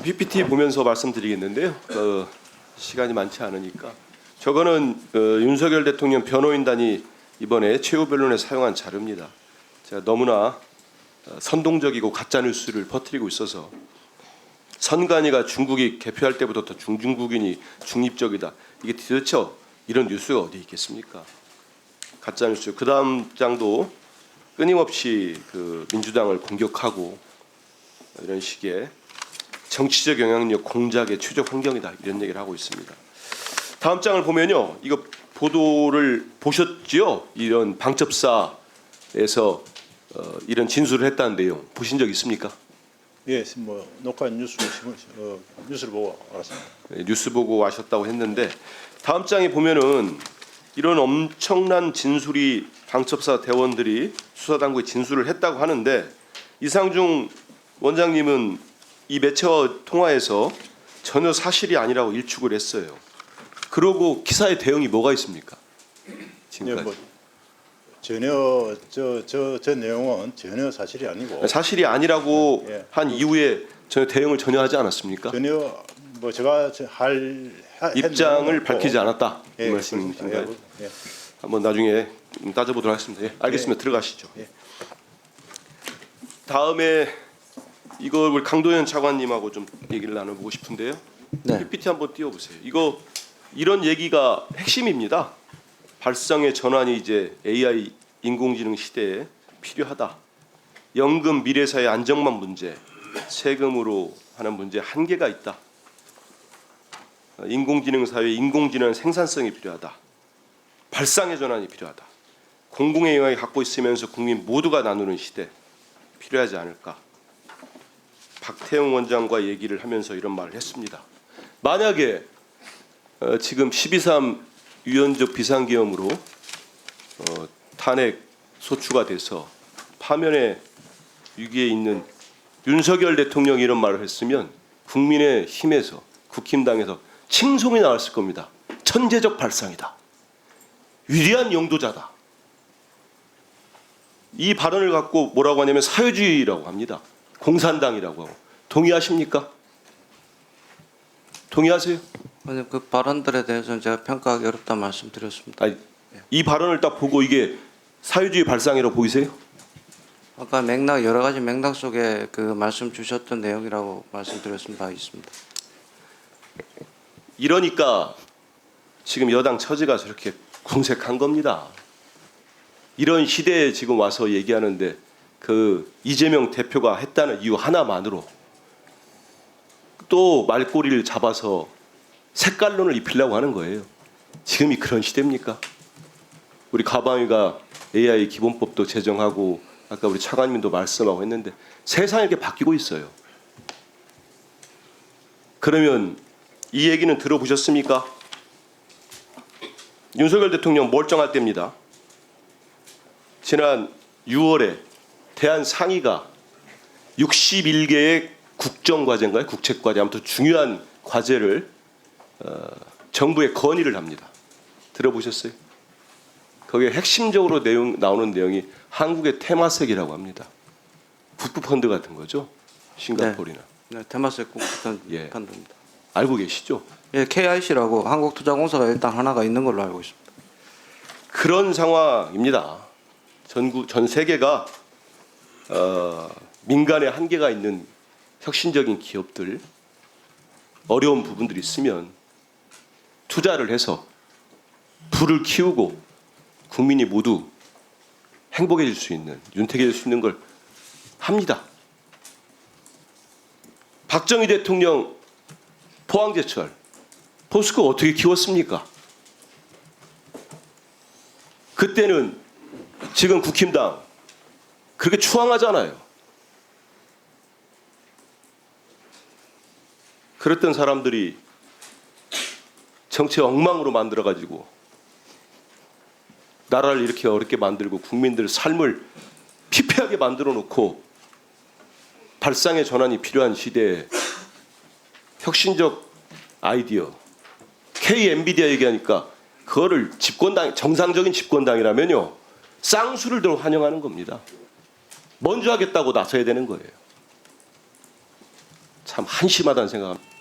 PPT 보면서 말씀드리겠는데요. 시간이 많지 않으니까 저거는 윤석열 대통령 변호인단이 이번에 최후 변론에 사용한 자료입니다. 제가 너무나 선동적이고 가짜 뉴스를 퍼뜨리고 있어서 선관위가 중국이 개표할 때부터 더 중국인이 중립적이다. 이게 도대체 이런 뉴스가 어디 있겠습니까? 가짜 뉴스. 그 다음 장도 끊임없이 민주당을 공격하고 이런 식의 정치적 영향력 공작의 최적 환경이다 이런 얘기를 하고 있습니다. 다음 장을 보면요, 이거 보도를 보셨지요? 이런 방첩사에서 이런 진술을 했다는 내용 보신 적 있습니까? 예, 뭐 녹화 뉴스를 보고 알았습니다. 네, 뉴스 보고 아셨다고 했는데 다음 장에 보면은 이런 엄청난 진술이 방첩사 대원들이 수사당국에 진술을 했다고 하는데 이상중 원장님은 이 매체와 통화에서 전혀 사실이 아니라고 일축을 했어요. 그러고 기사의 대응이 뭐가 있습니까? 지금까지. 예, 뭐 전혀 저 내용은 전혀 사실이 아니고 사실이 아니라고 예. 한 이후에 전혀 대응을 전혀 하지 않았습니까? 전혀 뭐 제가 입장을 밝히지 않았다 이 예, 말씀이신가요? 그렇습니다. 예, 예. 한번 나중에 따져보도록 하겠습니다. 예, 알겠습니다. 들어가시죠. 예. 다음에 이걸 우리 강도현 차관님하고 좀 얘기를 나눠보고 싶은데요. 네. PPT 한번 띄워보세요. 이런 얘기가 핵심입니다. 발상의 전환이 이제 AI 인공지능 시대에 필요하다. 연금 미래사회 안정망 문제, 세금으로 하는 문제 한계가 있다. 인공지능 사회 인공지능 생산성이 필요하다. 발상의 전환이 필요하다. 공공의 영향을 갖고 있으면서 국민 모두가 나누는 시대 필요하지 않을까. 박태웅 원장과 얘기를 하면서 이런 말을 했습니다. 만약에 지금 12.3 유연적 비상계엄으로 탄핵 소추가 돼서 파면의 위기에 있는 윤석열 대통령이 이런 말을 했으면 국민의힘에서 국힘당에서 칭송이 나왔을 겁니다. 천재적 발상이다. 위대한 용도자다. 이 발언을 갖고 뭐라고 하냐면 사회주의라고 합니다. 공산당이라고 하고. 동의하십니까? 동의하세요? 아니, 그 발언들에 대해서는 제가 평가하기 어렵다 말씀드렸습니다. 아니, 이 발언을 딱 보고 이게 사회주의 발상이라고 보이세요? 아까 여러 가지 맥락 속에 그 말씀 주셨던 내용이라고 말씀드렸은 바 있습니다. 이러니까 지금 여당 처지가 저렇게 궁색한 겁니다. 이런 시대에 지금 와서 얘기하는데 이재명 대표가 했다는 이유 하나만으로 또 말꼬리를 잡아서 색깔론을 입히려고 하는 거예요. 지금이 그런 시대입니까? 우리 가방위가 AI 기본법도 제정하고 아까 우리 차관님도 말씀하고 했는데 세상이 이렇게 바뀌고 있어요. 그러면 이 얘기는 들어보셨습니까? 윤석열 대통령 멀쩡할 때입니다. 지난 6월에 대한 상의가 61개의 국정과제인가요? 국책과제 아무튼 중요한 과제를 정부에 건의를 합니다. 들어보셨어요? 거기에 핵심적으로 나오는 내용이 한국의 테마색이라고 합니다. 국부펀드 같은 거죠. 싱가포르나. 네, 테마색 국부펀드 예. 펀드입니다. 알고 계시죠? 예, KIC라고 한국투자공사가 일단 하나가 있는 걸로 알고 있습니다. 그런 상황입니다. 전 세계가 민간의 한계가 있는 혁신적인 기업들 어려운 부분들이 있으면 투자를 해서 부를 키우고 국민이 모두 행복해질 수 있는 윤택해질 수 있는 걸 합니다. 박정희 대통령 포항제철 포스코 어떻게 키웠습니까? 그때는 지금 국힘당 그렇게 추앙하잖아요. 그랬던 사람들이 정치 엉망으로 만들어가지고 나라를 이렇게 어렵게 만들고 국민들 삶을 피폐하게 만들어 놓고 발상의 전환이 필요한 시대에 혁신적 아이디어 K 엔비디아 얘기하니까 그거를 집권당 정상적인 집권당이라면요 쌍수를 들어 환영하는 겁니다. 먼저 하겠다고 나서야 되는 거예요. 참 한심하다는 생각합니다.